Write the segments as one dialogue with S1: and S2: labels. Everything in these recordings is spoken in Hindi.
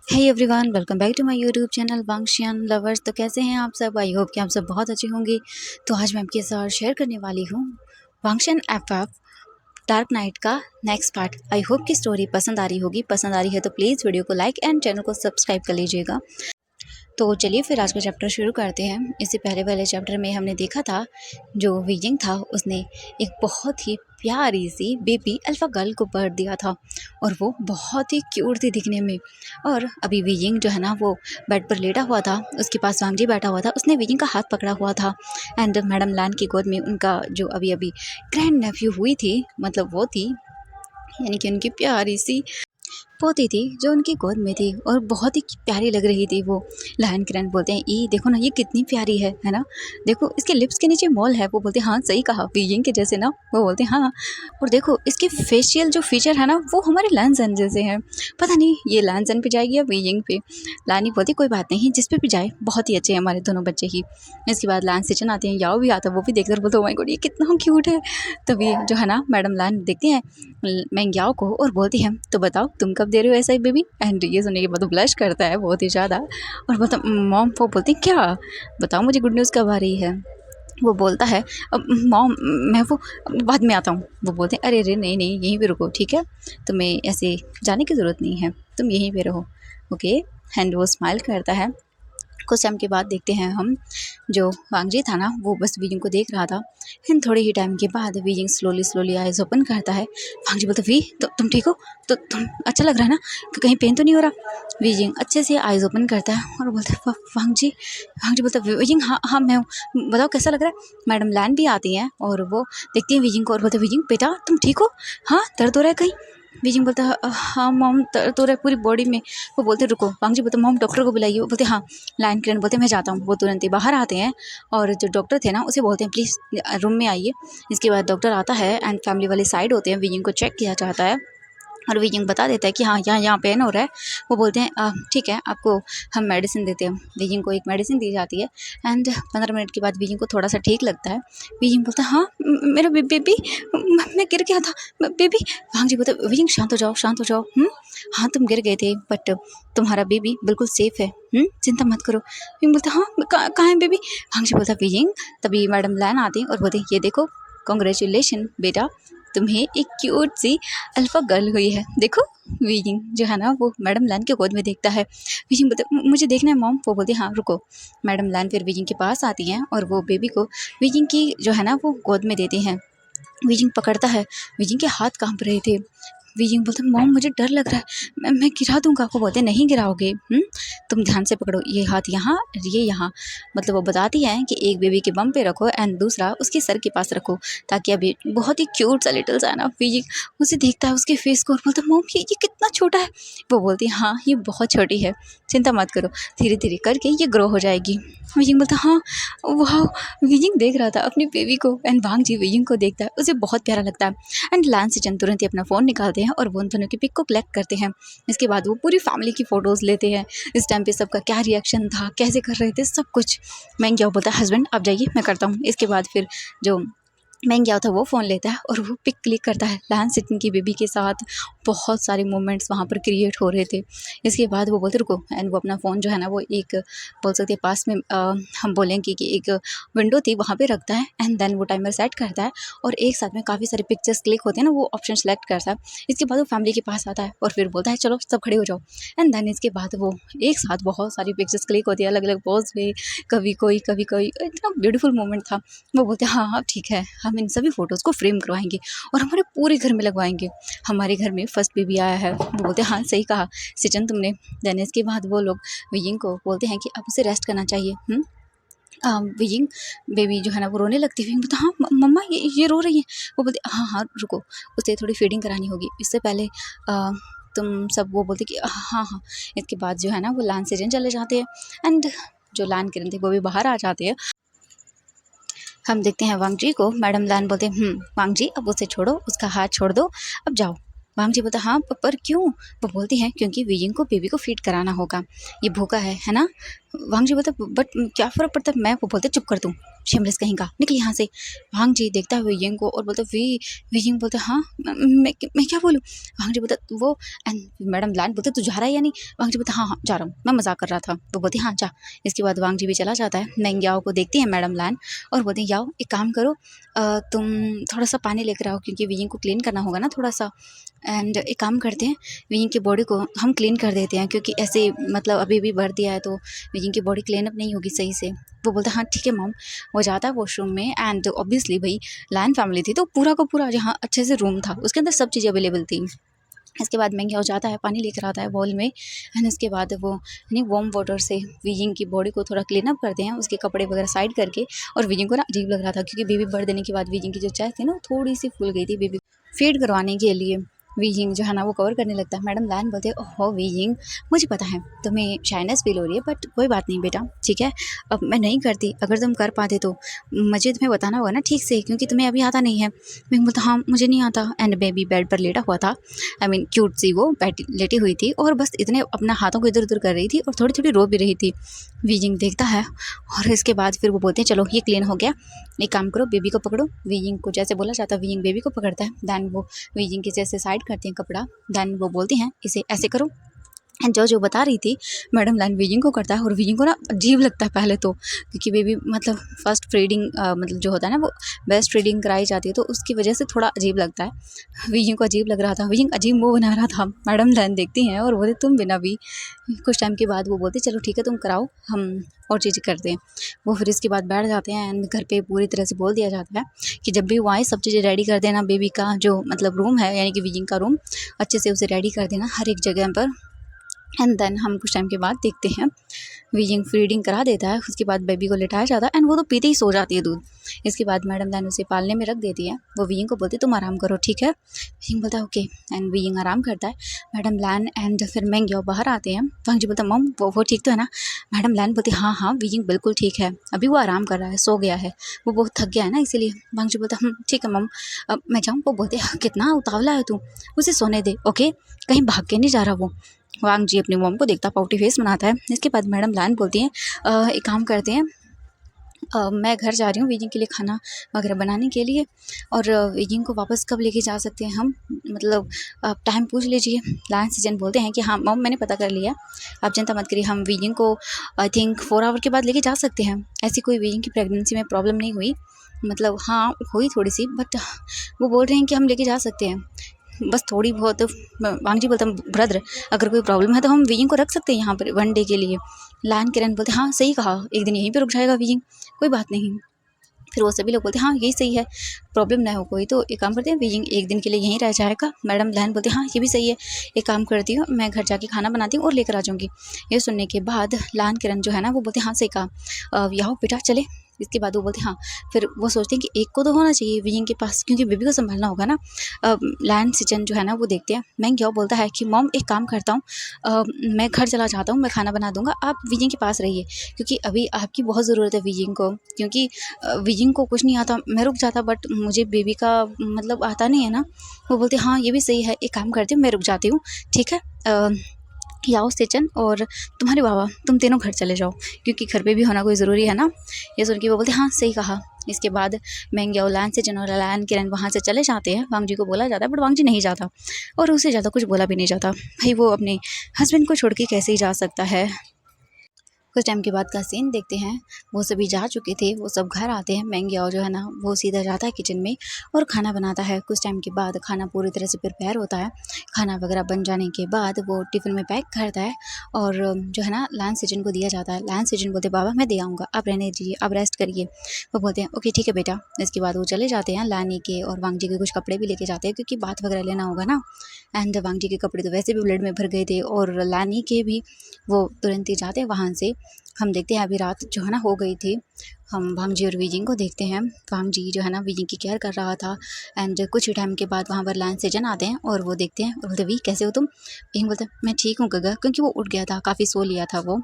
S1: Hey everyone, welcome back to my YouTube channel वांगशियन लवर्स। तो कैसे हैं आप सब? आई होप कि आप सब बहुत अच्छे होंगे। तो आज मैं आपके साथ शेयर करने वाली हूँ वांगशियन एफएफ डार्क नाइट का नेक्स्ट पार्ट। आई होप कि स्टोरी पसंद आ रही होगी। पसंद आ रही है तो प्लीज़ वीडियो को लाइक एंड चैनल को सब्सक्राइब कर लीजिएगा। तो चलिए फिर आज का चैप्टर शुरू करते हैं। इससे पहले वाले चैप्टर में हमने देखा था जो वीजिंग था उसने एक बहुत ही प्यारी सी बेबी अल्फा गर्ल को बर्थ दिया था और वो बहुत ही क्यूट थी दिखने में। और अभी वीजिंग जो है ना वो बेड पर लेटा हुआ था, उसके पास वांगजी बैठा हुआ था। उसने वीजिंग का हाथ पकड़ा हुआ था एंड मैडम लैन की गोद में उनका जो अभी अभी ग्रैंड नेफ्यू हुई थी, मतलब वो थी, यानी कि उनकी प्यारी सी पोती थी जो उनकी गोद में थी और बहुत ही प्यारी लग रही थी वो। लायन किरण बोलते हैं, ई देखो ना ये कितनी प्यारी है ना, देखो इसके लिप्स के नीचे मॉल है। वो बोलते हैं हाँ सही कहा, बीजिंग के जैसे ना। वो बोलते हैं हाँ, और देखो इसके फेशियल जो फीचर है ना वो हमारे लैनसन जैसे हैं। पता नहीं ये लैनसन पे जाएगी या बीजिंग पे। लानी बोलती कोई बात नहीं, जिस पे भी जाए बहुत ही अच्छे हैं हमारे दोनों बच्चे ही। इसके बाद लैन सिचन आते हैं, याओ भी आता है, वो भी देखकर बोलते माय गॉड ये कितना क्यूट है। तभी जो है ना मैडम लैन देखती हैं मैंग्याओ को और बोलती है तो बताओ तुम कब दे रहे हो ऐसा ही बेबी। एंड ये सुनने के बाद ब्लश करता है बहुत ही ज़्यादा और बता मॉम वो बोलती क्या बताओ मुझे गुड न्यूज़ कब आ रही है। वो बोलता है अब मॉम मैं वो बाद में आता हूँ। वो बोलते हैं अरे नहीं नहीं यहीं पे रुको ठीक है, तुम्हें ऐसे जाने की ज़रूरत नहीं है, तुम यहीं पे रहो ओके। एंड वो स्माइल करता है। कुछ टाइम के बाद देखते हैं हम जो वांगजी था ना वो बस वीजिंग को देख रहा था। एंड थोड़े ही टाइम के बाद वीजिंग स्लोली आइज ओपन करता है। वांगजी बोलता वी तो तुम ठीक हो, तो तुम अच्छा लग रहा है ना, कि कहीं पेन तो नहीं हो रहा। वीजिंग अच्छे से आइज ओपन करता है और बोलता है वांगजी। वांगजी बोलता है वीजिंग हाँ हाँ मैं हूँ, बताओ कैसा लग रहा है। मैडम लैन भी आती हैं और वो देखती हैं वीजिंग को और बोलते वीजिंग बेटा तुम ठीक हो, हाँ दर्द हो रहा है कहीं। बीजिंग बोलता है हाँ मॉम तो रहा है पूरी बॉडी में। वो बोलते रुको। वांगजी बोलते मॉम डॉक्टर को बुलाइए। वो बोलते हाँ। लायन किरण बोलते मैं जाता हूँ। वो तुरंत ही बाहर आते हैं और जो डॉक्टर थे ना उसे बोलते हैं प्लीज़ रूम में आइए। इसके बाद डॉक्टर आता है एंड फैमिली वाले साइड होते हैं, बीजिंग को चेक किया जाता है और वीजिंग बता देता है कि हाँ यहाँ पेन हो रहा है। वो बोलते हैं ठीक है आपको हम मेडिसिन देते हैं। वीजिंग को एक मेडिसिन दी जाती है एंड 15 मिनट के बाद वीजिंग को थोड़ा सा ठीक लगता है। वीजिंग बोलता है हाँ मेरा बेबी मैं गिर गया था बेबी। वांगजी बोलता है वीजिंग शांत हो जाओ। हाँ तुम गिर गए थे बट तुम्हारा बेबी बिल्कुल सेफ है, चिंता मत करो। वीजिंग बोलता हाँ कहाँ है बेबी। वांगजी बोलता वीजिंग। तभी मैडम लैन आती और बोलती ये देखो कॉन्ग्रेचुलेशन बेटा, तुम्हें एक क्यूट सी अल्फा गर्ल हुई है देखो। वीजिंग जो है ना वो मैडम लैन के गोद में देखता है। वीजिंग बोलते मुझे देखना है मॉम। वो बोलती हाँ रुको। मैडम लैन फिर वीजिंग के पास आती हैं और वो बेबी को वीजिंग की जो है ना वो गोद में देती हैं। वीजिंग पकड़ता है। वीजिंग के हाथ कांप रहे थे। वीजिंग बोलते मॉम मुझे डर लग रहा है, मैं गिरा दूंगा। वो बोलते नहीं गिराओगे, तुम ध्यान से पकड़ो ये हाथ यहाँ ये यहाँ। मतलब वो बताती है कि एक बेबी के बम पे रखो एंड दूसरा उसके सर के पास रखो ताकि अभी बहुत ही क्यूट सा लिटिल सा है ना। वीजिंग उसे देखता है उसके फेस को और बोलता मॉम ये कितना छोटा है। वो बोलती है हाँ ये बहुत छोटी है, चिंता मत करो धीरे धीरे करके ये ग्रो हो जाएगी। वीजिंग बोलता हाँ वाह। वीजिंग देख रहा था अपनी बेबी को एंड वांगजी वीजिंग को देखता है, उसे बहुत प्यारा लगता है। एंड लैन सिचन तुरंत ही अपना फ़ोन निकालते हैं और वो उन दोनों की पिक को कलेक्ट करते हैं। इसके बाद वो पूरी फैमिली की फ़ोटोज़ लेते हैं। इस टाइम पे सबका क्या रिएक्शन था, कैसे कर रहे थे, सब कुछ। मैं क्या बोलता है हस्बैंड आप जाइए मैं करता हूँ। इसके बाद फिर जो मैं गया था वो फ़ोन लेता है और वो पिक क्लिक करता है लैन सिटन की बेबी के साथ। बहुत सारे मोमेंट्स वहाँ पर क्रिएट हो रहे थे। इसके बाद वो बोलते रुको एंड वो अपना फ़ोन जो है ना वो एक बोल सकते हैं पास में हम बोलेंगे कि एक विंडो थी वहाँ पे रखता है एंड देन वो टाइमर सेट करता है और एक साथ में काफ़ी सारे पिक्चर्स क्लिक होते हैं ना वो ऑप्शन सेलेक्ट करता है। इसके बाद वो फैमिली के पास आता है और फिर बोलता है चलो सब खड़े हो जाओ। एंड देन इसके बाद वो एक साथ बहुत सारी पिक्चर्स क्लिक होती है अलग अलग पोज में, कभी कोई इतना ब्यूटीफुल मोमेंट था। वो बोलते हैं हाँ हाँ ठीक है हम इन सभी फ़ोटोज़ को फ्रेम करवाएंगे और हमारे पूरे घर में लगवाएंगे, हमारे घर में फर्स्ट बेबी आया है। वो बोलते हैं हाँ सही कहा सिचन तुमने। देन इसके बाद वो लोग विजिंग को बोलते हैं कि अब उसे रेस्ट करना चाहिए। विजिंग बेबी जो है ना वो रोने लगती है। बोलता हाँ मम्मा ये रो रही है। वो बोलते हाँ हाँ रुको उसे थोड़ी फीडिंग करानी होगी, इससे पहले तुम सब। वो बोलते कि हाँ हाँ। इसके बाद जो है ना वो लैन सिचन चले जाते हैं एंड जो लैन किरण थे वो भी बाहर आ जाते हैं। हम देखते हैं वांगजी को। मैडम लैन बोलते हैं वांगजी अब उसे छोड़ो, उसका हाथ छोड़ दो, अब जाओ। वांगजी बोलता हाँ पर क्यों। वो बोलती हैं क्योंकि विजिंग को बेबी को फीड कराना होगा, ये भूखा है ना। वांग जी बोलते बट क्या फ़र्क पड़ता है, मैं वो बोलते चुप कर तू, शेमलेस कहीं का, निकल यहाँ से। वांग जी देखता है वियिंग को और बोलता वी वियिंग बोलता हाँ मैं क्या बोलूँ। वांग जी बोलता वो एंड मैडम लान बोलते तू जा रहा है या नहीं। वांग जी बोलता हाँ हाँ जा रहा हूँ, मैं मजाक कर रहा था। वो बोलती हाँ जा। इसके बाद वांग जी भी चला जाता है। मैंग याओ को देखती है मैडम लान और बोलती याओ एक काम करो, तुम थोड़ा सा पानी लेकर आओ क्योंकि वियिंग को क्लीन करना होगा ना थोड़ा सा। एंड एक काम करते हैं, वियिंग की बॉडी को हम क्लीन कर देते हैं क्योंकि ऐसे मतलब अभी भी भर दिया है तो जिनकी बॉडी क्लीन अप नहीं होगी सही से। वो बोलता है हाँ ठीक है मॉम। वो जाता है वॉशरूम में एंड ऑब्वियसली भाई लायन फैमिली थी तो पूरा का पूरा जहाँ अच्छे से रूम था उसके अंदर सब चीज़ें अवेलेबल थी। इसके बाद मैंग हो जाता है, पानी लेकर आता है बॉल में एंड उसके बाद वो यानी वार्म वाटर से विजिंग की बॉडी को थोड़ा क्लीन अप करते हैं, उसके कपड़े वगैरह साइड करके। और विजिंग को ना अजीब लग रहा था क्योंकि बेबी बर्थ देने के बाद विजिंग की जो चेस्ट थी ना थोड़ी सी फूल गई थी बेबी फीड करवाने के लिए। वीजिंग जो है ना वो कवर करने लगता है। मैडम लैन बोलते ओहो वीजिंग मुझे पता है तुम्हें शाइनेस फील हो रही है बट कोई बात नहीं बेटा ठीक है, अब मैं नहीं करती, अगर तुम कर पाते तो मुझे तुम्हें बताना होगा ना ठीक से क्योंकि तुम्हें अभी आता नहीं है। मैं बोलता हाँ मुझे नहीं आता। एंड बेबी बेड पर लेटा हुआ था, आई मीन क्यूट सी वो लेटी हुई थी और बस इतने अपना हाथों को इधर उधर कर रही थी और थोड़ी थोड़ी रो भी रही थी। वीजिंग देखता है और इसके बाद फिर वो बोलते हैं चलो ये क्लीन हो गया, एक काम करो बेबी को पकड़ो। वीजिंग को जैसे बोला जाता है वीजिंग बेबी को पकड़ता है। दैन वो वीजिंग के जैसे साइड करते हैं कपड़ा। दैन वो बोलते हैं इसे ऐसे करो एंड जो बता रही थी मैडम लाइन वीजिंग को करता है और वीजिंग को ना अजीब लगता है पहले तो क्योंकि बेबी मतलब फर्स्ट फीडिंग मतलब जो होता है ना वो बेस्ट फीडिंग कराई जाती है तो उसकी वजह से थोड़ा अजीब लगता है। वीजिंग को अजीब लग रहा था, वीजिंग अजीब मुँह बना रहा था। मैडम लाइन देखती हैं और बोलते तुम बिना भी। कुछ टाइम के बाद वो बोलते चलो ठीक है तुम कराओ हम और चीज़ें करते हैं। वो फिर इसके बाद बैठ जाते हैं एंड घर पे पूरी तरह से बोल दिया जाता है कि जब भी वो आए सब चीज़ें रेडी कर देना, बेबी का जो मतलब रूम है यानी कि वीजिंग का रूम अच्छे से उसे रेडी कर देना हर एक जगह पर। एंड देन हम कुछ टाइम के बाद देखते हैं वीजिंग फीडिंग करा देता है, उसके बाद बेबी को लिटाया जाता है एंड वो तो पीते ही सो जाती है दूध। इसके बाद मैडम दैन उसे पालने में रख देती है। वो वीजिंग को बोलती तुम आराम करो ठीक है। वीजिंग बोलता है ओके एंड वीजिंग आराम करता है। मैडम लैन एंड फिर मैंग्यो बाहर आते हैं। वांग जी बोलता मम वो ठीक तो है ना। मैडम लैन बोलती हाँ हाँ वीजिंग बिल्कुल ठीक है, अभी वो आराम कर रहा है, सो गया है, वो बहुत थक गया है ना इसीलिए। वांग जी बोलता ठीक है मम अब मैं जाऊँ। वो बोलते कितना उतावला है तू, उसे सोने दे ओके, कहीं भाग के नहीं जा रहा वो। वांग जी अपनी मॉम को देखता पाउटी फेस बनाता है। इसके बाद मैडम लान बोलती हैं एक काम करते हैं मैं घर जा रही हूँ वीजिंग के लिए खाना वगैरह बनाने के लिए और वीजिंग को वापस कब लेके जा सकते हैं हम, मतलब आप टाइम पूछ लीजिए। लायन सीजन बोलते हैं कि हाँ मॉम मैंने पता कर लिया, आप चिंता मत करिए, हम वीजिंग को आई थिंक 4 आवर के बाद लेके जा सकते हैं। ऐसी कोई वीजिंग की प्रेगनेंसी में प्रॉब्लम नहीं हुई, मतलब हाँ हुई थोड़ी सी बट वो बोल रहे हैं कि हम लेके जा सकते हैं बस थोड़ी बहुत। वांग जी बोलता ब्रदर अगर कोई प्रॉब्लम है तो हम वीजिंग को रख सकते हैं यहाँ पर 1 डे के लिए। लायन किरण बोलते हाँ सही कहा, एक दिन यहीं पे रुक जाएगा वीजिंग, कोई बात नहीं। फिर वो सभी लोग बोलते हैं हाँ यही सही है, प्रॉब्लम ना हो कोई तो एक काम करते हैं वीजिंग एक दिन के लिए यहीं रह जाएगा। मैडम लहन बोलते हैं हाँ ये भी सही है, एक काम करती हूँ मैं घर जाके खाना बनाती हूँ और लेकर आ जाऊँगी। ये सुनने के बाद लान किरण जो है ना वो बोलते हैं हाँ सही कहा, यहाँ बेटा चले। इसके बाद वो बोलते हाँ, फिर वो सोचते हैं कि एक को तो होना चाहिए वीजिंग के पास क्योंकि बेबी को संभालना होगा ना। लैन सिचन जो है ना वो देखते हैं। मैं क्या बोलता है कि मॉम एक काम करता हूँ मैं घर चला जाता हूँ, मैं खाना बना दूँगा, आप वीजिंग के पास रहिए क्योंकि अभी आपकी बहुत ज़रूरत है वीजिंग को, क्योंकि वीजिंग को कुछ नहीं आता, मैं रुक जाता बट मुझे बेबी का मतलब आता नहीं है ना। वो बोलते हाँ ये भी सही है, एक काम करती हूँ मैं रुक जाती हूँ ठीक है। याओ सेचन और तुम्हारे बाबा तुम तीनों घर चले जाओ क्योंकि घर पे भी होना कोई ज़रूरी है ना। ये सुन के वो बोलते हाँ सही कहा। इसके बाद मैंग याओ लान सेचन और लान किरण वहाँ से चले जाते हैं। वांग जी को बोला जाता है बट वांग जी नहीं जाता और उससे ज़्यादा कुछ बोला भी नहीं जाता, भाई वो अपने हस्बैंड को छोड़ के कैसे ही जा सकता है। कुछ टाइम के बाद का सीन देखते हैं, वो सभी जा चुके थे, वो सब घर आते हैं। मैंग याओ जो है ना वो सीधा जाता है किचन में और खाना बनाता है। कुछ टाइम के बाद खाना पूरी तरह से प्रिपेयर होता है। खाना वगैरह बन जाने के बाद वो टिफ़िन में पैक करता है और जो है ना लान सीजन को दिया जाता है। लान सीजन बोलते बाबा मैं दे आऊँगा, आप रहने दीजिए, आप रेस्ट करिए। वो बोलते हैं ओके ठीक है बेटा। इसके बाद वो चले जाते हैं। लानी के और वांग जी के कुछ कपड़े भी लेके जाते हैं क्योंकि बात वगैरह लेना होगा ना। एंड वांग जी के कपड़े तो वैसे भी ब्लड में भर गए थे और लानी के भी वो तुरंत ही जाते हैं वहाँ से। हम देखते हैं अभी रात जो है ना हो गई थी। हम वांग जी और वीजिंग को देखते हैं। वांग जी जो है ना वीजिंग की केयर कर रहा था एंड कुछ ही टाइम के बाद वहाँ पर लायन सेजन आते हैं और वो देखते हैं और बोलते वी कैसे हो तुम। वीजिंग बोलते मैं ठीक हूँ गगा, क्योंकि वो उठ गया था, काफ़ी सो लिया था वो।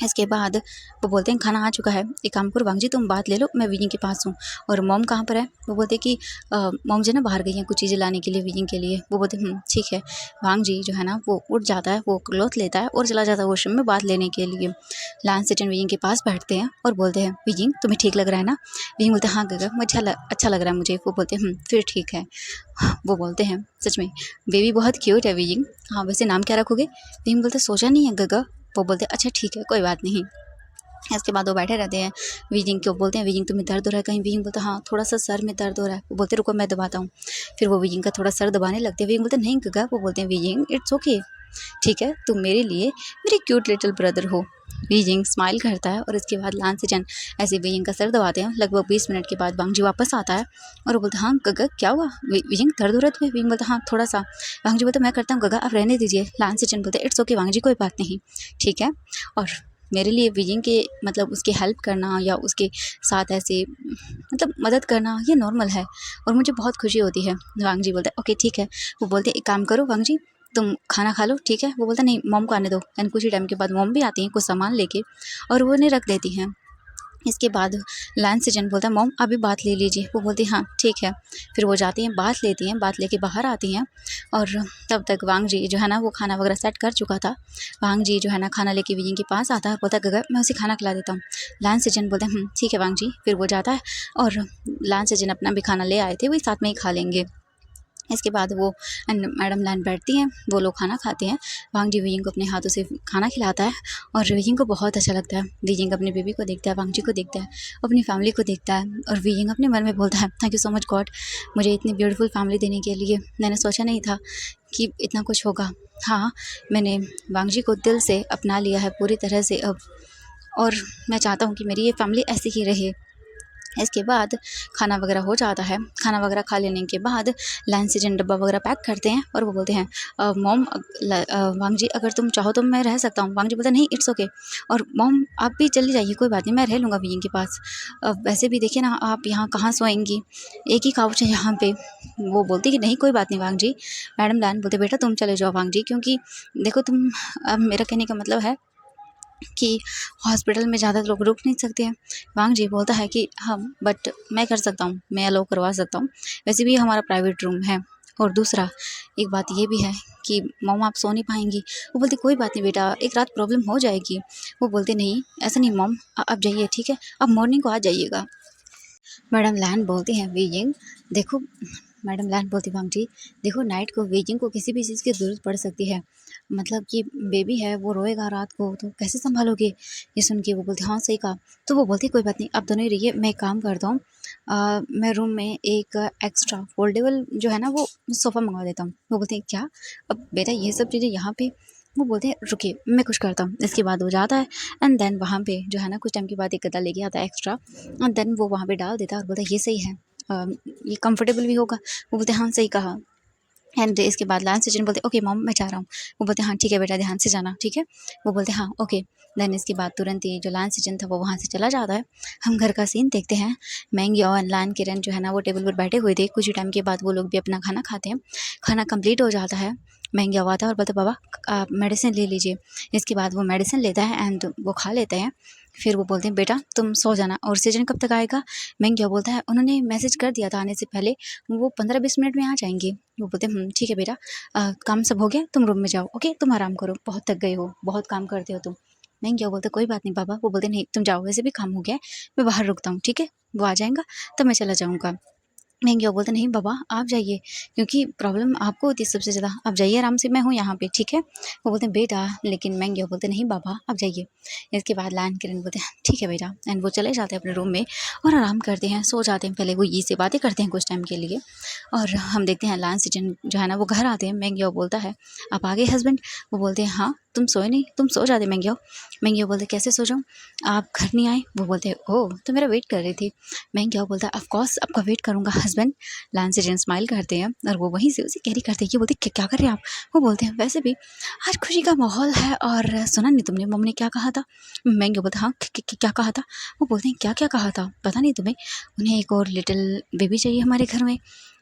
S1: इसके बाद वो बोलते हैं खाना आ चुका है, एक काम करो वांग जी तुम बात ले लो, मैं विजिंग के पास हूँ। और मॉम कहाँ पर है? वो बोलते हैं कि मॉम जी ना बाहर गई हैं कुछ चीज़ें लाने के लिए विजिंग के लिए। वो बोलते हैं ठीक है। वांग जी जो है ना वो उठ जाता है, वो क्लॉथ लेता है और चला जाता है वॉशरूम में बात लेने के लिए। लांस सेजन विजिंग के पास बैठते हैं और बोलते हैं विजिंग तुम्हें ठीक लग रहा है ना? विजिंग बोलते हैं हाँ गगा मुझे अच्छा लग रहा है मुझे। वो बोलते हैं फिर ठीक है। वो बोलते हैं सच में बेबी बहुत क्यूट है विजिंग, हाँ वैसे नाम क्या रखोगे? विजिंग बोलते सोचा नहीं है गगा। वो बोलते हैं अच्छा ठीक है कोई बात नहीं। इसके बाद वो बैठे रहते हैं। विजिंग को बोलते हैं विजिंग तुम्हें दर्द हो रहा है कहीं? विजिंग बोलते हाँ थोड़ा सा सर में दर्द हो रहा है। वो बोलते रुको मैं दबाता हूँ। फिर वो विजिंग का थोड़ा सर दबाने लगते हैं। विजिंग बोलते नहीं गगा। वो बोलते हैं विजिंग इट्स ओके, ठीक है तुम मेरे लिए मेरे क्यूट लिटिल ब्रदर हो। विजिंग स्माइल करता है और इसके बाद लांस सेजन ऐसे विजिंग का सर दबाते हैं। लगभग 20 मिनट के बाद वांग जी वापस आता है और वो बोलता हाँ गगा क्या हुआ? विजिंग दर्द हो रहा है तुम्हें? विजिंग बोलता हाँ थोड़ा सा। वांग जी बोलता मैं करता हूँ गगा आप रहने दीजिए। लांस सेजन बोलते इट्स ओके वांग जी कोई बात नहीं, ठीक है। और मेरे लिए विजिंग के मतलब उसकी हेल्प करना या उसके साथ ऐसे मतलब मदद करना ये नॉर्मल है और मुझे बहुत खुशी होती है। वांग जी बोलते हैं ओके ठीक है। वो बोलते हैं एक काम करो वांग जी तुम खाना खा लो, ठीक है। वो बोलता नहीं मॉम को आने दो। एंड कुछ ही टाइम के बाद मॉम भी आती हैं कुछ सामान लेके और वो उन्हें रख देती हैं। इसके बाद लांस सेजन बोलता है मॉम अभी बात ले लीजिए। वो बोलती हाँ ठीक है। फिर वो जाती हैं बात लेती हैं, बात लेके बाहर आती हैं और तब तक वांग जी जो है ना वो खाना वगैरह सेट कर चुका था। वांग जी जो है ना खाना लेके विजिंग के पास आता है, बोलता है गगर मैं उसे खाना खिला देता हूँ। लांस सेजन बोलते हैं ठीक है वांग जी। फिर वो जाता है और लांस सेजन अपना भी खाना ले आए थे वही साथ में ही खा लेंगे। इसके बाद वो मैडम लैन बैठती हैं, वो लोग खाना खाते हैं। वांग जी विजिंग को अपने हाथों से खाना खिलाता है और विजिंग को बहुत अच्छा लगता है। विजिंग अपनी बेबी को देखता है, वांग जी को देखता है, अपनी फैमिली को देखता है और विजिंग अपने मन में बोलता है thank you so much God मुझे इतनी ब्यूटीफुल फैमिली देने के लिए। मैंने सोचा नहीं था कि इतना कुछ होगा। हाँ मैंने वांग जी को दिल से अपना लिया है पूरी तरह से अब, और मैं चाहता हूँ कि मेरी ये फैमिली ऐसी ही रहे। इसके बाद खाना वगैरह हो जाता है। खाना वगैरह खा लेने के बाद लंच सीजन डब्बा वगैरह पैक करते हैं और वो बोलते हैं मॉम वांग जी अगर तुम चाहो तो मैं रह सकता हूँ। वांग जी बोलते हैं नहीं इट्स ओके। और मॉम आप भी चली जाइए कोई बात नहीं मैं रह लूँगा विजिंग के पास। वैसे भी देखिए ना आप यहाँ कहाँ सोएंगी, एक ही काउच है यहाँ पे। वो बोलती कि नहीं कोई बात नहीं वांग जी। मैडम लैन बोलते बेटा तुम चले जाओ वांग जी, क्योंकि देखो तुम अब मेरा कहने का मतलब है कि हॉस्पिटल में ज़्यादा लोग रुक नहीं सकते हैं। वांग जी बोलता है कि हाँ बट मैं कर सकता हूँ, मैं अलाउ करवा सकता हूँ, वैसे भी हमारा प्राइवेट रूम है। और दूसरा एक बात ये भी है कि मॉम आप सो नहीं पाएंगी। वो बोलती कोई बात नहीं बेटा एक रात प्रॉब्लम हो जाएगी। वो बोलते नहीं ऐसा नहीं मॉम आप जाइए ठीक है, आप मॉर्निंग को आ जाइएगा। मैडम लैन बोलती हैं वीजिंग देखो, मैडम लैन बोलती वांग जी देखो नाइट को वीजिंग को किसी भी चीज़ की ज़रूरत पड़ सकती है, मतलब कि बेबी है वो रोएगा रात को तो कैसे संभालोगे? ये सुन के वो बोलती हाँ सही कहा। तो वो बोलती कोई बात नहीं आप दोनों ही रहिए, मैं एक काम करता हूँ मैं रूम में एक एक्स्ट्रा फोल्डेबल जो है ना वो सोफ़ा मंगवा देता हूँ। वो बोलते हैं क्या? अब बेटा ये सब चीज़ें यहाँ पे? वो बोलते हैं रुकिए मैं कुछ करता हूँ। इसके बाद वो जाता है एंड देन वहाँ पे जो है ना कुछ टाइम के बाद एक गद्दा लेके आता है एक्स्ट्रा एंड देन वो वहाँ पे डाल देता है और बोलता है ये सही है, ये कंफर्टेबल भी होगा। वो बोलते हैं हाँ सही कहा। एंड इसके बाद लास्ट सचिन बोलते ओके मॉम मैं जा रहा हूँ। वो बोलते हाँ ठीक है बेटा ध्यान से जाना ठीक है। वो बोलते हाँ ओके। देन इसके बाद तुरंत ही जो लान सचिन था वो वहाँ से चला जाता है। हम घर का सीन देखते हैं। मैंगी और लान किरण जो है ना वो टेबल पर बैठे हुए थे। कुछ ही टाइम के बाद वो लोग भी अपना खाना खाते हैं। खाना कंप्लीट हो जाता है। मैंगी आता है और बोलता बाबा आप मेडिसिन ले लीजिए। इसके बाद वो मेडिसिन लेता है एंड वो खा लेते हैं। फिर वो बोलते हैं बेटा तुम सो जाना। और सचिन कब तक आएगा? मैंगी बोलता है उन्होंने मैसेज कर दिया था आने से पहले, वो 15-20 मिनट में आ जाएंगे। वो बोलते ठीक है बेटा काम सब हो गया तुम रूम में जाओ ओके, तुम आराम करो बहुत थक गए हो बहुत काम करते हो तुम। मैं क्या बोलते कोई बात नहीं पापा। वो बोलते नहीं तुम जाओ वैसे भी काम हो गया है, मैं बाहर रुकता हूँ ठीक है, वो आ जाएगा तब मैं चला जाऊँगा। मैं क्या बोलते नहीं बाबा आप जाइए क्योंकि प्रॉब्लम आपको होती है सबसे ज़्यादा, आप जाइए आराम से मैं हूँ यहाँ पे ठीक है। वो बोलते हैं बेटा लेकिन मैं क्या बोलते नहीं बाबा आप जाइए। इसके बाद लान किरण बोलते हैं ठीक है बेटा एंड वो चले जाते हैं अपने रूम में और आराम करते हैं सो जाते हैं। पहले वो ये से बातें करते हैं कुछ टाइम के लिए और हम देखते हैं लान सिजन जो है ना वो घर आते हैं। मैंगियो बोलता है आप आ गए हस्बैंड? वो बोलते हैं हाँ तुम सोए नहीं, तुम सो जाते मैंगियो। मैंगियो बोलते कैसे सो जाऊँ आप घर नहीं आए? वो बोलते ओह तो मेरा वेट कर रही थी। मैंगियो बोलता है ऑफकोर्स आपका वेट करूँगा हस्बैंड। लान सिजन स्माइल करते हैं और वो वहीं से उसे कैरी करते हैं कि बोलते क्या कर रहे हैं आप? वो बोलते हैं वैसे भी आज खुशी का माहौल है और सुना नहीं तुमने मम्मी ने क्या कहा था? मैंगियो बोलता हाँ क्या कहा था? वो बोलते हैं क्या क्या कहा था पता नहीं तुम्हें, उन्हें एक और लिटिल बेबी चाहिए हमारे घर में।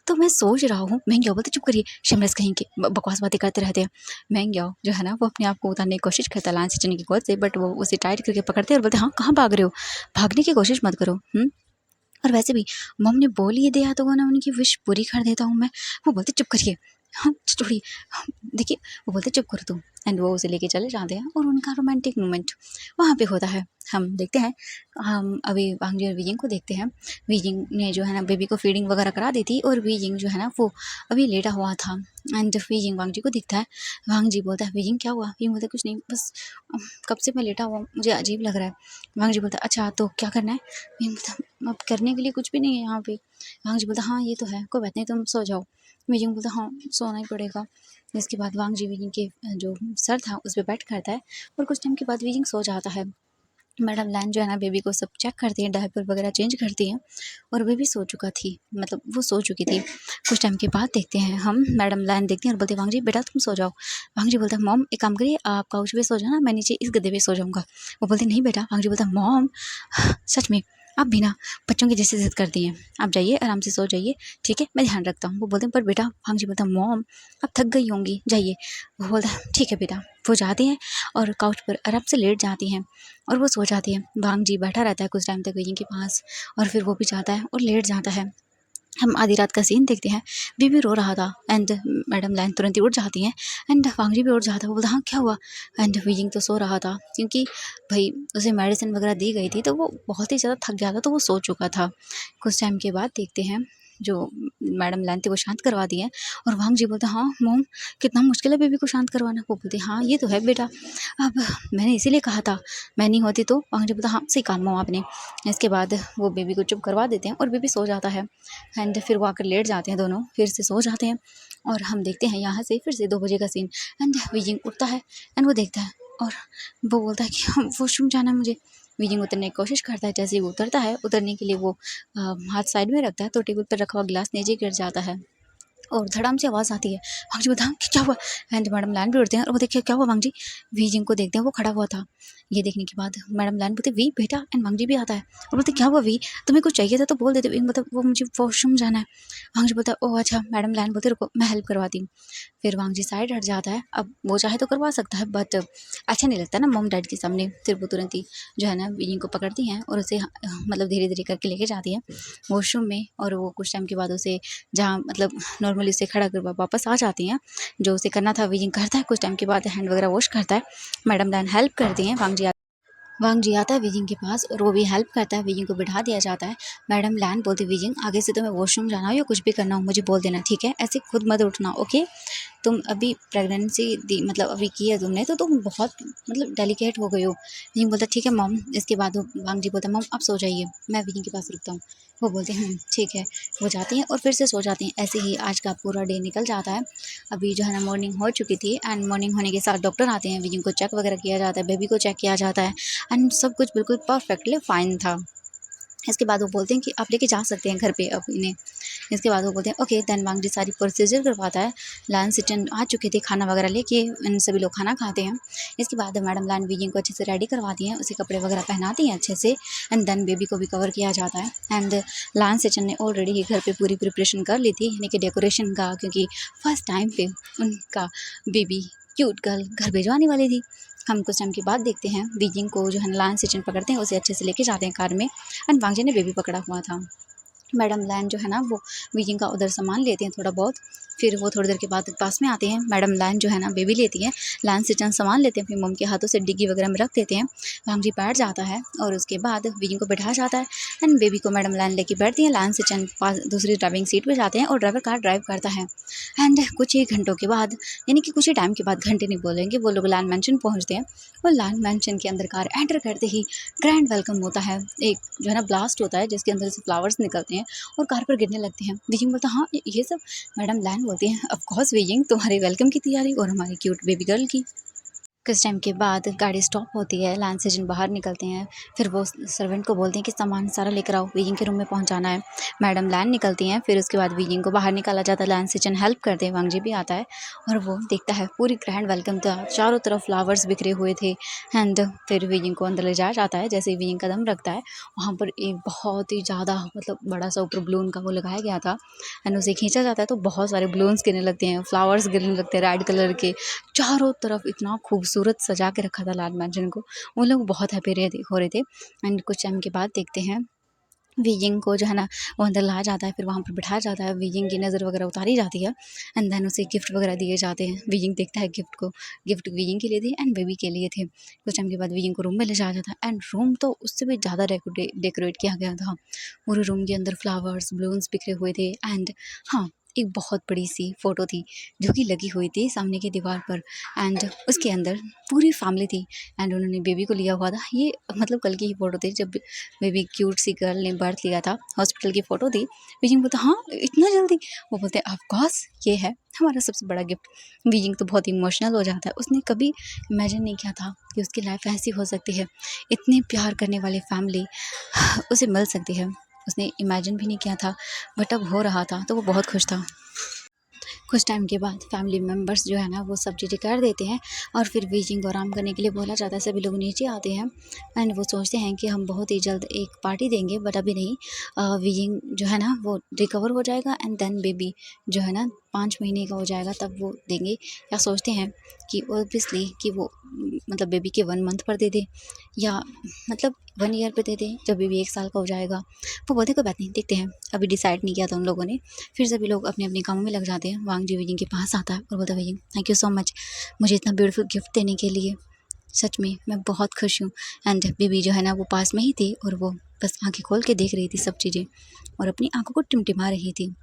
S1: तो मैं सोच रहा हूँ, महंग्याओ बोलते चुप करिए, शमरस कहीं के बकवास बातें करते रहते हैं। महंग्याओ जो है ना वो अपने आप को उतारने की कोशिश करता है लान सिचन की गोद से, बट वो उसे टाइट करके पकड़ते हैं और बोलते हाँ कहाँ भाग रहे हो, भागने की कोशिश मत करो। और वैसे भी मम ने बोल ही दिया तो वो ना उनकी विश पूरी कर देता हूँ मैं। वो बोलते चुप करिए, हाँ छोड़िए, देखिए वो बोलते चुप करो तुम, एंड वो उसे लेके चले जाते हैं और उनका रोमांटिक मोमेंट वहाँ पे होता है। हम देखते हैं, हम अभी वांगजी और वीजिंग को देखते हैं। वीजिंग ने जो है ना बेबी को फीडिंग वगैरह करा दी थी और वीजिंग जो है ना वो अभी लेटा हुआ था, एंड वीजिंग वांगजी को दिखता है। वांगजी बोलता है वीजिंग क्या हुआ, वीजिंग बोलता है कुछ नहीं, बस कब से मैं लेटा हुआ हूँ, मुझे अजीब लग रहा है। वांगजी बोलता है अच्छा तो क्या करना है, वीजिंग बोलता अब करने के लिए कुछ भी नहीं है यहाँ पे। वांगजी बोलता हाँ ये तो है, कोई बात नहीं तुम सो जाओ। वीजिंग बोलता हाँ सोना ही पड़ेगा। इसके बाद वांगजी वीजिंग के जो सर था उस पर बैठ करता है और कुछ टाइम के बाद वीजिंग सो जाता है। मैडम लैन जो है ना बेबी को सब चेक करती हैं, डायपर वगैरह चेंज करती हैं और बेबी सो चुका थी, मतलब वो सो चुकी थी। कुछ टाइम के बाद देखते हैं हम, मैडम लैन देखती हैं और बोलती है वांगजी बेटा तुम सो जाओ। वांगजी बोलता है मॉम एक काम करिए, आप काउच पे सो जाना, मैं नीचे इस गद्दे पे सो जाऊँगा। वो बोलती नहीं बेटा। वांगजी बोलता मॉम सच में आप भी ना बच्चों की जैसे जिद करती हैं, आप जाइए आराम से सो जाइए, ठीक है मैं ध्यान रखता हूँ। वो बोलते हैं पर बेटा, वांगजी बोलता मॉम आप थक गई होंगी जाइए। वो बोलता है ठीक है बेटा। वो जाते हैं और काउच पर आराम से लेट जाती हैं और वो सो जाती है। वांगजी बैठा रहता है कुछ टाइम तक वीजिंग के पास और फिर वो भी जाता है और लेट जाता है। हम आधी रात का सीन देखते हैं, बेबी रो रहा था एंड मैडम लैन तुरंत ही उठ जाती हैं एंड वांगजी भी उठ जाता है। वो बोलता हाँ क्या हुआ, एंड वीजिंग तो सो रहा था क्योंकि भाई उसे मेडिसिन वगैरह दी गई थी तो वो बहुत ही ज़्यादा थक गया था तो वो सो चुका था। कुछ टाइम के बाद देखते हैं जो मैडम लैन थी वो शांत करवा दी है और वांगजी बोलता हाँ मोम कितना मुश्किल है बेबी को शांत करवाना। वो बोलती हाँ ये तो है बेटा, अब मैंने इसीलिए कहा था, मैं नहीं होती तो। वांगजी बोलता हाँ सही कहा मोम आपने। इसके बाद वो बेबी को चुप करवा देते हैं और बेबी सो जाता है एंड फिर वो आकर लेट जाते हैं, दोनों फिर से सो जाते हैं। और हम देखते हैं यहाँ से फिर से 2 बजे का सीन एंड वीजिंग उठता है एंड वो देखता है और वो बोलता है कि वॉशरूम जाना है मुझे। वीजिंग उतरने की कोशिश करता है, जैसे ही वो उतरता है उतरने के लिए वो हाथ साइड में रखता है तो टेबल पर रखा हुआ गिलास नीचे गिर जाता है और धड़ाम से आवाज़ आती है। वांगजी बोलता कि क्या हुआ, एंड मैडम लैन भी उठते हैं और वो देखिए क्या हुआ वांगजी। वीजिंग को देखते हैं वो खड़ा हुआ था। ये देखने के बाद मैडम लैन बोलते वी बेटा, एंड वांगजी भी आता है और बोलते क्या हुआ वी, तुम्हें कुछ चाहिए था तो बोल देते। मतलब वो मुझे वॉशरूम जाना है। वांगजी बोलता है ओह अच्छा। मैडम लैन बोलते रुको मैं हेल्प करवाती हूँ। फिर वांगजी साइड हट जाता है, अब वो चाहे तो करवा सकता है बट अच्छा नहीं लगता ना मॉम डैड के सामने। फिर वो तुरंत ही जो है ना वीजिंग को पकड़ती हैं और उसे मतलब धीरे धीरे करके लेके जाती है वॉशरूम में और वो कुछ टाइम के बाद उसे जहाँ मतलब नॉर्मली उसे खड़ा कर वापस आ जाती हैं। जो उसे करना था वीजिंग करता है, कुछ टाइम के बाद हैंड वगैरह वॉश करता है। मैडम लैन हेल्प करती हैं। वांगजी आता है वीजिंग के पास और वो भी हेल्प करता है, वीजिंग को बिठा दिया जाता है। मैडम लैन बोलती वीजिंग आगे से तुम्हें वॉशरूम जाना हो या कुछ भी करना हो मुझे बोल देना ठीक है, ऐसे खुद मत उठना ओके। तुम अभी प्रेगनेंसी दी मतलब अभी की है तुमने तो तुम बहुत मतलब डेलिकेट हो गई हो। वीजिंग बोलता ठीक है मॉम। इसके बाद वांगजी बोलता मॉम आप सो जाइए, मैं वीजिंग के पास रुकता हूँ। वो बोलते हैं ठीक है। वो जाती हैं और फिर से सो जाती हैं। ऐसे ही आज का पूरा डे निकल जाता है। अभी जो है ना मॉर्निंग हो चुकी थी एंड मॉर्निंग होने के साथ डॉक्टर आते हैं, वीजिंग को चेक वगैरह किया जाता है, बेबी को चेक किया जाता है एंड सब कुछ बिल्कुल परफेक्टली फाइन था। इसके बाद वो बोलते हैं कि आप लेके जा सकते हैं घर पे अब इन्हें। इसके बाद वो बोलते हैं ओके। देन वांगजी सारी प्रोसीजर करवाता है। लान सिटन आ चुके थे खाना वगैरह लेके, इन सभी लोग खाना खाते हैं। इसके बाद मैडम लान वीजिंग को अच्छे से रेडी करवाती हैं, उसे कपड़े वगैरह पहनाती हैं अच्छे से एंड देन बेबी को भी कवर किया जाता है। एंड लान सिटन ने ऑलरेडी ही घर पे पूरी प्रिपरेशन कर ली थी यानी कि डेकोरेशन का, क्योंकि फर्स्ट टाइम पे उनका बेबी क्यूट गर्ल घर भिजवाने वाली थी। हम कुछ टाइम के बाद देखते हैं वीजिंग को जो है लान सिचन पकड़ते हैं, उसे अच्छे से लेके जाते हैं कार में एंड वांगजी ने बेबी पकड़ा हुआ था। मैडम लैन जो है ना वो वीजिंग का उधर सामान लेते हैं थोड़ा बहुत, फिर वो थोड़ी देर के बाद पास में आते हैं। मैडम लैन जो है ना बेबी लेती है, लैन सिचन सामान लेते हैं, अपनी मम के हाथों से डिग्गी वगैरह में रख देते हैं। वांगजी बैठ जाता है और उसके बाद वीजिंग को बैठा जाता है एंड बेबी को मैडम लैन लेके बैठती हैं। लैन सिचन पास दूसरी ड्राइविंग सीट पर जाते हैं और ड्राइवर कार ड्राइव करता है। एंड कुछ ही घंटों के बाद यानी कि कुछ ही टाइम के बाद, घंटे नहीं बोलेंगे, वो लोग लैन मैंशन पहुँचते हैं और लैन मैंशन के अंदर कार एंटर करते ही ग्रैंड वेलकम होता है। एक जो है ना ब्लास्ट होता है जिसके अंदर से फ्लावर्स निकलते हैं और कार पर गिरने लगते हैं। वीजिंग बोलता हाँ ये सब। मैडम लैन बोलती हैं ऑफ कोर्स वीजिंग, तुम्हारे वेलकम की तैयारी और हमारी क्यूट बेबी गर्ल की। कुछ टाइम के बाद गाड़ी स्टॉप होती है, लैन सेजन बाहर निकलते हैं। फिर वो सर्वेंट को बोलते हैं कि सामान सारा लेकर आओ, वीजिंग के रूम में पहुंचाना है। मैडम लैन निकलती हैं। फिर उसके बाद वीजिंग को बाहर निकाला जाता है, लैन सेजन हेल्प करते हैं, वांगजी भी आता है और वो देखता है पूरी ग्रैंड वेलकम था, चारों तरफ फ्लावर्स बिखरे हुए थे। एंड फिर वीजिंग को अंदर ले जाया जाता है। जैसे ही वीजिंग कदम रखता है वहाँ पर एक बहुत ही ज़्यादा मतलब बड़ा सा ऊपर बलून का वो लगाया गया था एंड उसे खींचा जाता है तो बहुत सारे बलून्स गिरने लगते हैं, फ्लावर्स गिरने लगते हैं रेड कलर के। चारों तरफ इतना खूबसूरत सजा के रखा था लाल मैंशन को। वो लोग बहुत हैप्पी हो रहे थे। एंड कुछ टाइम के बाद देखते हैं वीजिंग को जो है ना वो अंदर लाया जाता है। फिर वहाँ पर बिठाया जाता है, वीजिंग की नज़र वगैरह उतारी जाती है एंड देन उसे गिफ्ट वगैरह दिए जाते हैं। वीजिंग देखता है गिफ्ट को, गिफ्ट वीजिंग के लिए थे एंड बेबी के लिए थे। कुछ टाइम के बाद वीजिंग को रूम में ले जाया जाता है एंड रूम तो उससे भी ज़्यादा डेकोरेट किया गया था। पूरे रूम के अंदर फ्लावर्स बलून्स बिखरे हुए थे एंड हाँ, एक बहुत बड़ी सी फ़ोटो थी जो कि लगी हुई थी सामने की दीवार पर एंड उसके अंदर पूरी फैमिली थी एंड उन्होंने बेबी को लिया हुआ था। ये मतलब कल की ही फ़ोटो थी जब बेबी क्यूट सी गर्ल ने बर्थ लिया था, हॉस्पिटल की फ़ोटो थी। बीजिंग बोलता हाँ इतना जल्दी? वो बोलते हैं ऑफ कोर्स ये है हमारा सबसे बड़ा गिफ्ट। बीजिंग तो बहुत इमोशनल हो जाता है। उसने कभी इमेजिन नहीं किया था कि उसकी लाइफ ऐसी हो सकती है, इतनी प्यार करने वाली फैमिली उसे मिल सकती है। उसने इमेजिन भी नहीं किया था बट अब हो रहा था तो वो बहुत खुश था। कुछ टाइम के बाद फैमिली मेम्बर्स जो है ना वो सब चीज़ें कर देते हैं और फिर बीजिंग को आराम करने के लिए बोला जाता है। सभी लोग नीचे आते हैं एंड वो सोचते हैं कि हम बहुत ही जल्द एक पार्टी देंगे बट अभी नहीं। बीजिंग जो है ना वो रिकवर हो जाएगा एंड देन बेबी जो है ना 5 महीने का हो जाएगा तब वो देंगे। या सोचते हैं कि ऑब्वियसली कि वो मतलब बेबी के 1 मंथ पर दे दे या मतलब 1 ईयर पे दे दे जब बेबी 1 साल का हो जाएगा। वो बोलते कोई बात नहीं देखते हैं, अभी डिसाइड नहीं किया था उन लोगों ने। फिर सभी लोग अपने अपने कामों में लग जाते हैं। वांगजी वीजिंग के पास आता है और बोलता है wheezing thank you so much मुझे इतना ब्यूटीफुल गिफ्ट देने के लिए, सच में मैं बहुत खुश हूँ। एंड बेबी जो है ना वो पास में ही थी और वो बस आंखें खोल के देख रही थी सब चीज़ें और अपनी आंखों को टिमटिमा रही थी।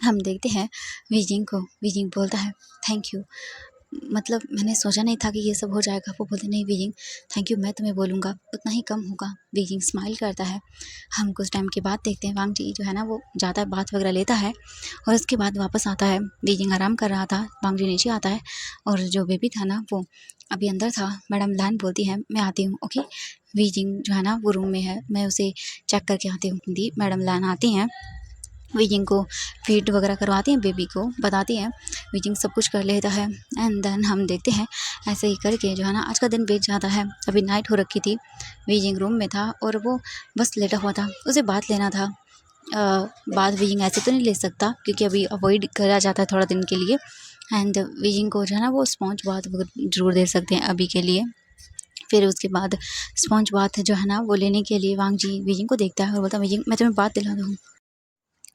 S1: हम देखते हैं वीजिंग को, वीजिंग बोलता है थैंक यू, मतलब मैंने सोचा नहीं था कि ये सब हो जाएगा। वो बोलते नहीं वीजिंग थैंक यू मैं तुम्हें बोलूँगा उतना ही कम होगा। वीजिंग स्माइल करता है। हम कुछ टाइम के बाद देखते हैं वांगजी जो है ना वो जाता है बात वगैरह लेता है और उसके बाद वापस आता है। वीजिंग आराम कर रहा था, वांगजी नीचे आता है और जो बेबी था ना वो अभी अंदर था। मैडम लैन बोलती है मैं आती हूँ ओके। वीजिंग जो है ना वो रूम में है, मैं उसे चेक करके आती हूँ। दी मैडम लैन आती हैं, वीजिंग को फीड वगैरह करवाती हैं, बेबी को बताती हैं। वीजिंग सब कुछ कर लेता है एंड देन हम देखते हैं ऐसे ही करके जो है ना आज का दिन बीत जाता है। अभी नाइट हो रखी थी, वीजिंग रूम में था और वो बस लेटा हुआ था, उसे बात लेना था। बात वीजिंग ऐसे तो नहीं ले सकता क्योंकि अभी अवॉइड करा जाता है थोड़ा दिन के लिए। एंड वीजिंग को जो है ना वो स्पॉन्ज बात ज़रूर दे सकते हैं अभी के लिए। फिर उसके बाद स्पॉन्ज बात जो है ना वो लेने के लिए वांगजी वीजिंग को देखता है और बोलता है वीजिंग मैं तुम्हें बात दिला दूँ।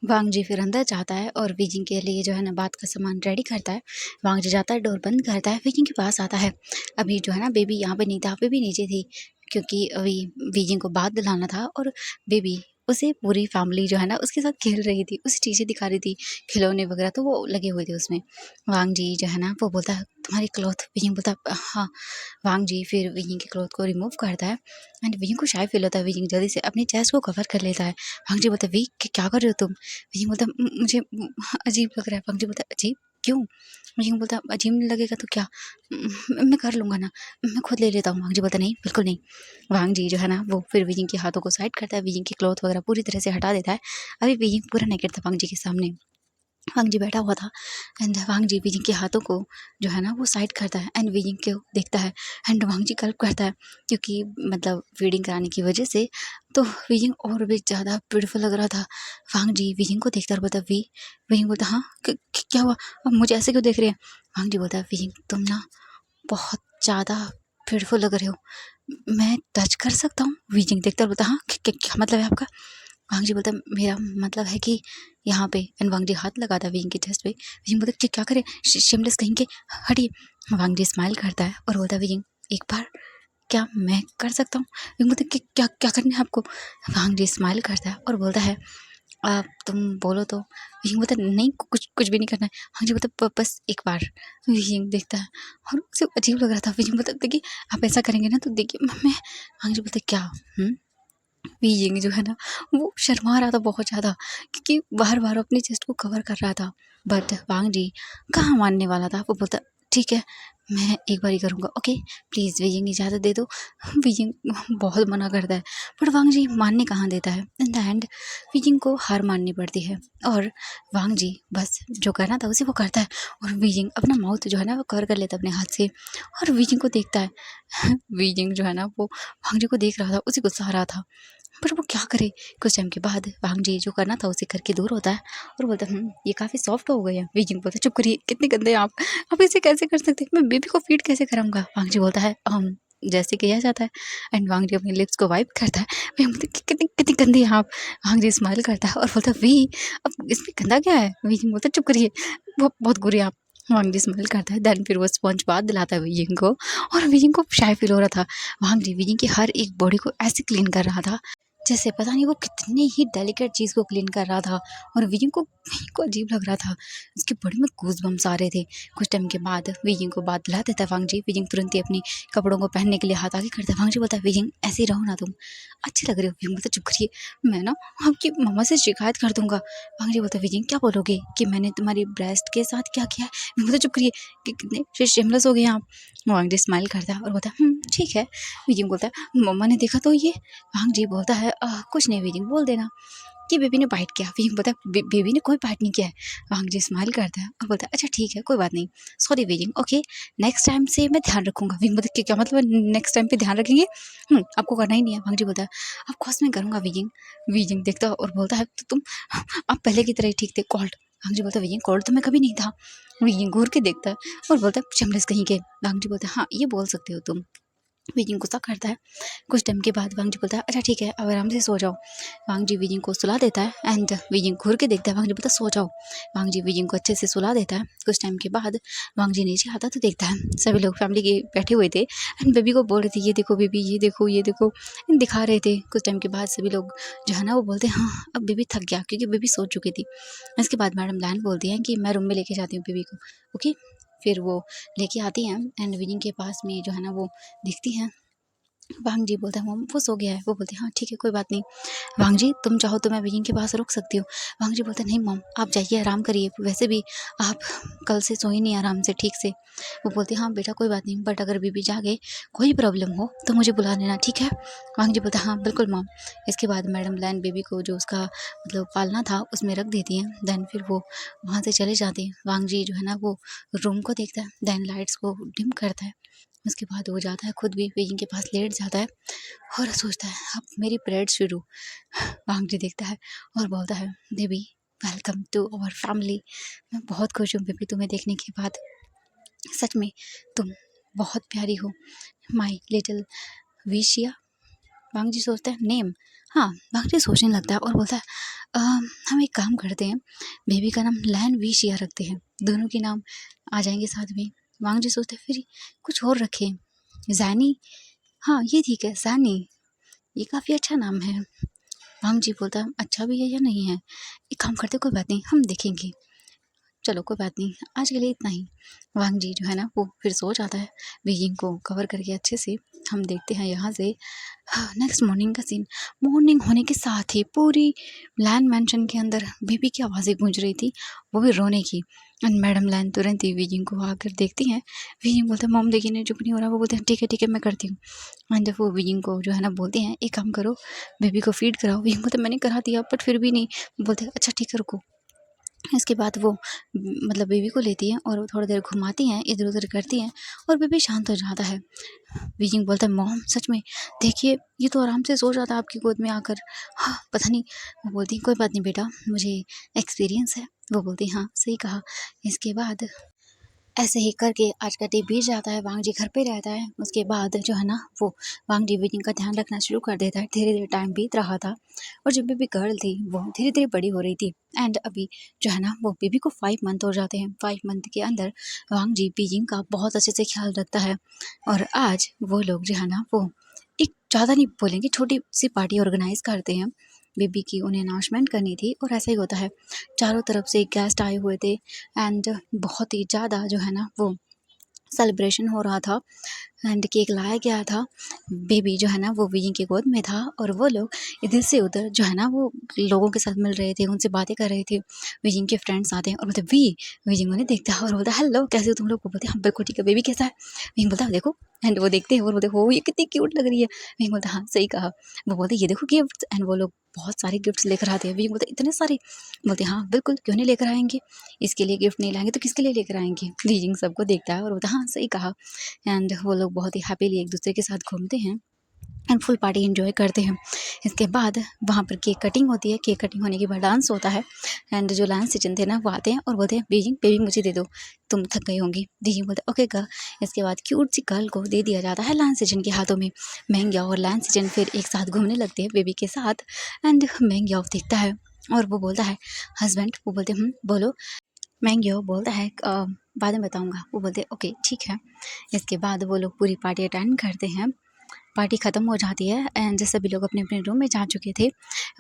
S1: वांगजी फिर अंदर जाता है और वीजिंग के लिए जो है ना बात का सामान रेडी करता है। वांगजी जाता है, डोर बंद करता है, वीजिंग के पास आता है। अभी जो है ना बेबी यहाँ पे नहीं था, बेबी नीचे थी क्योंकि अभी वीजिंग को बात दिलाना था और बेबी उसे पूरी फैमिली जो है ना उसके साथ खेल रही थी, उसे चीज़ें दिखा रही थी, खिलौने वगैरह तो वो लगे हुए थे उसमें। वांगजी जो है ना वो बोलता है तुम्हारी क्लॉथ, वीजिंग बोलता है हाँ। वांगजी फिर वीजिंग की क्लॉथ को रिमूव करता है एंड वीजिंग को शाय फील होता है। वीजिंग जल्दी से अपनी चेस्ट को कवर कर लेता है। वांगजी बोलता है वी क्या कर रहे हो तुम? वीजिंग बोलता है मुझे अजीब लग रहा है। वांगजी बोलता है अजीब क्यों? वीजिंग बोलता है अजीब नहीं लगेगा तो क्या, मैं कर लूँगा ना, मैं खुद ले लेता हूँ। वांगजी बोलता नहीं बिल्कुल नहीं। वांगजी जो है ना वो फिर वीजिंग के हाथों को साइड करता है, वीजिंग की क्लॉथ वगैरह पूरी तरह से हटा देता है। अभी वीजिंग पूरा नेकेड था वांगजी के सामने, वांगजी बैठा हुआ था एंड वांगजी वीजिंग के हाथों को जो है ना वो साइड करता है एंड वीजिंग को देखता है एंड वांगजी गल्प करता है क्योंकि मतलब फीडिंग कराने की वजह से तो वीजिंग और भी ज़्यादा ब्यूटीफुल लग रहा था। वांगजी वीजिंग को देखता और बोलता वी, वीजिंग बोलता हाँ क्या हुआ, अब मुझे ऐसे क्यों देख रहे हैं? वांगजी बोलता है वीजिंग तुम ना बहुत ज़्यादा ब्यूटीफुल लग रहे हो, मैं टच कर सकता हूँ? वीजिंग देखता और बोलता हाँ क्या मतलब है आपका? वांगजी बोलता मेरा मतलब है कि यहाँ पे, एंड वांगजी हाथ लगाता है विंग के चेस्ट पे। विंग बोलता क्या करे शेमलेस कहीं के, हटिए। वांगजी स्माइल करता है और बोलता विंग एक बार क्या मैं कर सकता हूँ? विंग बोलता क्या क्या करना है आपको? वांगजी स्माइल करता है और बोलता है आप तुम बोलो तो। विंग बोलता नहीं कुछ कुछ भी नहीं करना है। वांगजी बोलता बस एक बार। विंग देखता है और उसे अजीब लग रहा था। विंग बोलता देखिए आप ऐसा करेंगे ना तो देखिए मैं। वांगजी बोलता क्या वीजिंग जो है ना वो शर्मा रहा था बहुत ज़्यादा क्योंकि बार बार अपनी चेस्ट को कवर कर रहा था बट वांगजी कहाँ मानने वाला था। वो बोलता ठीक है, मैं एक बार ही करूँगा, ओके प्लीज़ विजिंग इजाज़त दे दो। विजिंग बहुत मना करता है, बट वांग जी मानने कहाँ देता है। इन द एंड विजिंग को हार माननी पड़ती है और वांग जी बस जो करना था उसी वो करता है और विजिंग अपना माउथ जो है ना वो कवर कर लेता है अपने हाथ से और विजिंग को देखता है। विजिंग जो है ना वो वांग जी को देख रहा था, उसे गुस्सा आ रहा था, पर वो क्या करे। कुछ टाइम के बाद वांग जी जो करना था उसे करके दूर होता है और बोलता है ये काफ़ी सॉफ्ट हो गए हैं। विजिंग बोलता है चुप करिए, कितने गंदे हैं आप इसे कैसे कर सकते हैं, मैं बेबी को फीड कैसे कराऊंगा। वांग जी बोलता है जैसे किया जाता है एंड वांग जी अपने लिप्स को वाइप करता है। मैं बोलती कितनी कितनी गंदी हैं आप। वांग जी स्माइल करता है और बोलता है वी अब इसमें गंदा क्या है। विजिंग बोलता है चुप करिए, बहुत बुरे हैं आप। वांग जी स्माइल करता है, देन फिर वो स्पंज बाथ दिलाता है विजिंग को और विजिंग को शाय फील हो रहा था। वांग जी विजिंग की हर एक बॉडी को ऐसे क्लीन कर रहा था जैसे पता नहीं वो कितनी ही डेलिकेट चीज़ को क्लीन कर रहा था और विजिंग को अजीब लग रहा था। उसकी बॉडी में गूज़बम्स आ रहे थे। कुछ टाइम के बाद विजिंग को बात दिला देता है वांग जी। विजिंग तुरंत ही अपनी कपड़ों को पहनने के लिए हाथ आगे करता है। वांग जी बोलता है विजिंग ऐसे ही रहो ना तुम, अच्छे लग रहे हो। विजिंग बोलता है चुप करिए, मैं ना आपकी मम्मा से शिकायत कर दूंगा। वांग जी बोलता है विजिंग क्या बोलोगे कि मैंने तुम्हारी ब्रेस्ट के साथ क्या किया है। विजिंग बोलता है चुप करिए कि कितने शेमलेस हो गए आप। वांग जी स्माइल करता है और बोलता है ठीक है। विजिंग बोलता है मम्मा ने देखा तो ये। वांग जी बोलता है कुछ नहीं विजिंग बोल देना कि बेबी ने बाइट किया। विजिंग बोलता है बेबी ने कोई बाइट नहीं किया है। वांग जी स्माइल करता है और बोलता है अच्छा ठीक है कोई बात नहीं, sorry wheezing, okay next time से मैं ध्यान रखूंगा। विजिंग बोलता है क्या मतलब नेक्स्ट टाइम पे ध्यान रखेंगे, आपको करना ही नहीं है। वांग जी बोलता है अब कोर्स में करूंगा विजिंग। विजिंग देखता है और बोलता है तो तुम अब पहले की तरह ही ठीक थे, कॉल्ड। वांग जी बोलता है विजिंग कॉल्ड तो मैं कभी नहीं था। विजिंग घूर के देखता है और बोलता है चमलेस कहीं के। वांग जी बोलता है हाँ ये बोल सकते हो तुम। विजिंग गुस्सा करता है। कुछ टाइम के बाद वांग जी बोलता है अच्छा ठीक है अब आराम से सो जाओ। वांग जी विजिंग को सुला देता है एंड विजिंग घूर के देखता है। वांग जी बोलता है सो जाओ। वांग जी विजिंग को अच्छे से सुला देता है। कुछ टाइम के बाद वांग जी नीचे आता तो देखता है सभी लोग फैमिली के बैठे हुए थे एंड बेबी को बोल रहे थे ये देखो बेबी, ये देखो ये देखो, दिखा रहे थे। कुछ टाइम के बाद सभी लोग जो है ना वो बोलते हैं हाँ अब बेबी थक गया क्योंकि बेबी सो चुकी थी। इसके बाद मैडम लैन बोलती हैं कि मैं रूम में लेके जाती हूँ बेबी को, ओके। फिर वो लेके आती हैं एंड विजिंग के पास में जो है ना वो दिखती हैं। वांग जी बोलता है मम वो सो गया है। वो बोलती है हाँ ठीक है कोई बात नहीं। वांग जी तुम चाहो तो मैं विजिंग के पास रुक सकती हूँ। वांग जी बोलते हैं नहीं मम आप जाइए आराम करिए, वैसे भी आप कल से सोई नहीं आराम से ठीक से। वो बोलती है हाँ बेटा कोई बात नहीं, बट अगर बेबी जागे कोई प्रॉब्लम हो तो मुझे बुला लेना ठीक है। वांग जी बोलता है हाँ बिल्कुल मम। इसके बाद मैडम लैन बेबी को जो उसका मतलब पालना था उसमें रख देती हैं। देन फिर वो वहाँ से चले जाते हैं। वांग जी जो है ना वो रूम को देखता है, देन लाइट्स को डिम करता है। उसके बाद वो जाता है खुद भी विजिंग के पास लेट जाता है और सोचता है अब मेरी परेड शुरू। वांग जी देखता है और बोलता है baby welcome to our family. मैं बहुत खुश हूँ बेबी तुम्हें देखने के बाद, सच में तुम बहुत प्यारी हो, माई लिटिल विशिया। वांग जी सोचता है नेम, हाँ वांग जी सोचने लगता है और बोलता है हम एक काम करते हैं बेबी का नाम लैन विशिया रखते हैं, दोनों के नाम आ जाएंगे साथ में। वांग जी सोचते हैं फिर कुछ और रखें, जैनी, हाँ ये ठीक है सैनी, ये काफ़ी अच्छा नाम है। वांग जी बोलता है अच्छा भी है या नहीं है, एक काम करते कोई बात नहीं हम देखेंगे, चलो कोई बात नहीं आज के लिए इतना ही। वांग जी जो है ना वो फिर सो जाता है बीइंग को कवर करके अच्छे से। हम देखते हैं यहाँ से नेक्स्ट मॉर्निंग का सीन। मॉर्निंग होने के साथ ही पूरी लैन मैंशन के अंदर बेबी की आवाज़ें गूंज रही थी, वो भी रोने की। एंड मैडम लैन तुरंत ही वीजिंग को आकर देखती हैं। वीजिंग बोलते हैं मॉम देखिए नहीं चुप नहीं हो रहा। वो बोलते हैं ठीक है मैं करती हूँ। एंड वो वीजिंग को जो है ना बोलते हैं एक काम करो बेबी को फीड कराओ। वीजिंग बोलते मैंने करा दिया बट फिर भी नहीं। बोलते हैं अच्छा ठीक है रुको। इसके बाद वो मतलब बेबी को लेती हैं और वो थोड़ी देर घुमाती हैं इधर उधर करती हैं और बेबी शांत हो जाता है। विजिंग बोलता है मॉम सच में देखिए ये तो आराम से सो जाता है आपकी गोद में आकर, हाँ पता नहीं। वो बोलती है कोई बात नहीं बेटा मुझे एक्सपीरियंस है। वो बोलती हाँ सही कहा। इसके बाद ऐसे ही करके आज का डे बीत जाता है। वांग जी घर पे रहता है। उसके बाद जो है ना वो वांग जी विजिंग का ध्यान रखना शुरू कर देता है। धीरे धीरे टाइम बीत रहा था और जो बेबी गर्ल थी वो धीरे धीरे बड़ी हो रही थी। एंड अभी जो है ना वो बेबी को 5 मंथ हो जाते हैं। 5 मंथ के अंदर वांग जी बीजिंग का बहुत अच्छे से ख्याल रखता है और आज वो लोग जो है ना वो एक ज़्यादा नहीं बोलेंगे छोटी सी पार्टी ऑर्गेनाइज करते हैं। बेबी की उन्हें अनाउंसमेंट करनी थी और ऐसा ही होता है चारों तरफ से गेस्ट आए हुए थे एंड बहुत ही ज़्यादा जो है ना वो सेलिब्रेशन हो रहा था। एंड केक लाया गया था। बेबी जो है ना वो वीजिंग की गोद में था और वो लोग इधर से उधर जो है ना वो लोगों के साथ मिल रहे थे, उनसे बातें कर रहे थे। वीजिंग के फ्रेंड्स आते हैं और बोलते वीजिंग उन्हें देखता है और बोलता है हेलो कैसे हो तुम लोग। वो बोलते हैं हाँ बिल्कुल ठीक है। बेबी कैसा है? वीजिंग बोलता है देखो। एंड वो देखते हैं और बोलते हो ये कितनी क्यूट लग रही है। वीजिंग बोलता है हाँ सही कहा। वो बोलते ये देखो गिफ्ट। एंड वो लोग बहुत सारे गिफ्ट्स लेकर आते हैं। वीजिंग बोलते इतने सारे। बोलते हाँ बिल्कुल क्यों नहीं लेकर आएंगे, इसके लिए गिफ्ट नहीं लाएंगे तो किसके लिए लेकर आएंगे। वीजिंग सबको देखता है और बोलता हाँ सही कहा। एंड वो लोग बहुत ही हैप्पीली एक दूसरे के साथ घूमते हैं एंड फुल पार्टी एंजॉय करते हैं। इसके बाद वहाँ पर केक कटिंग होती है। केक कटिंग होने के बाद डांस होता है एंड जो डांस टीचर थे ना वो आते हैं और बोलते हैं बीजिंग बेबी मुझे दे दो, तुम थक गई होंगी। बीजिंग बोलते ओके गर्ल। इसके बाद क्यूट सी गर्ल को दे दिया जाता है लांस टीचर के हाथों में। महंग्या और लांस टीचर फिर एक साथ घूमने लगते हैं बेबी के साथ। एंड महंग्या देखता है और वो बोलता है हस्बैंड। वो बोलते बोलो। मैंग्यो बोलता है बाद में बताऊंगा। वो बोलते ओके ठीक है। इसके बाद वो लोग पूरी पार्टी अटेंड करते हैं। पार्टी ख़त्म हो जाती है एंड सभी लोग अपने अपने रूम में जा चुके थे।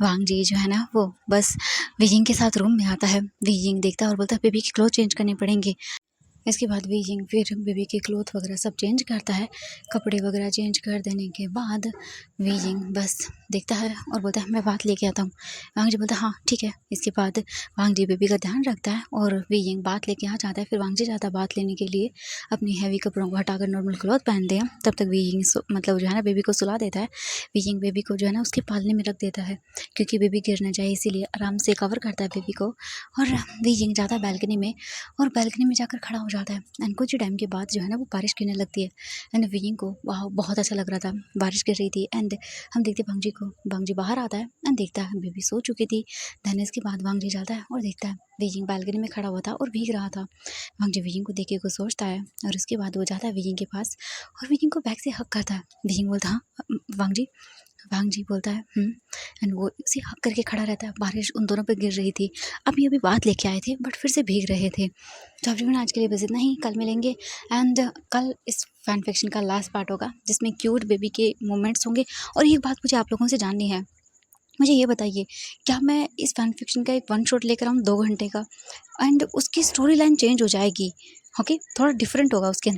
S1: वांग जी जो है ना वो बस वीजिंग के साथ रूम में आता है। वीजिंग देखता है और बोलता है बेबी के क्लोथ चेंज करने पड़ेंगे। इसके बाद वीजिंग फिर बेबी के क्लोथ वगैरह सब चेंज करता है। कपड़े वगैरह चेंज कर देने के बाद वीजिंग बस देखता है और बोलता है मैं बात लेके आता हूँ। वांग जी बोलता है हाँ ठीक है। इसके बाद वांग जी बेबी का ध्यान रखता है और वीजिंग बात लेके आ जाता है। फिर वांग जी जाता है बात लेने के लिए। अपनी हैवी कपड़ों को हटाकर नॉर्मल क्लॉथ पहनते हैं। तब तक वीजिंग मतलब जो है ना बेबी को सुला देता है। वीजिंग बेबी को जो है ना उसके पालने में रख देता है क्योंकि बेबी गिर ना जाए, इसीलिए आराम से कवर करता है बेबी को। और वीजिंग जाता है बैल्कनी में और बैल्कनी में जाकर खड़ा हो जाता है। एंड कुछ टाइम के बाद जो है ना वो बारिश गिरने लगती है। एंड वीजिंग को वाह बहुत अच्छा लग रहा था, बारिश गिर रही थी। एंड हम देखते वांग जी को। वांग जी बाहर आता है एंड देखता है बेबी सो चुकी थी। देन इसके बाद वांग जी जाता है और देखता है वीजिंग बालकनी में खड़ा हुआ था और भीग रहा था। वांग जी वीजिंग को देख के कुछ सोचता है और उसके बाद वो जाता है वीजिंग के पास और वीजिंग को बैक से हक करता है। वीजिंग बोलता हाँ वांग जी। वांग जी बोलता है एंड वो उसे हक करके खड़ा रहता है। बारिश उन दोनों पर गिर रही थी। अभी अभी बात लेके आए थे बट फिर से भीग रहे थे। तो एवरीवन आज के लिए बस इतना ही। कल मिलेंगे एंड कल इस फैन फिक्शन का लास्ट पार्ट होगा जिसमें क्यूट बेबी के मोमेंट्स होंगे। और एक बात मुझे आप लोगों से जाननी है, मुझे ये बताइए क्या मैं इस फैन फिक्शन का एक वन शॉट लेकर आऊँ 2 घंटे का एंड उसकी स्टोरी लाइन चेंज हो जाएगी। ओके थोड़ा डिफरेंट होगा उसके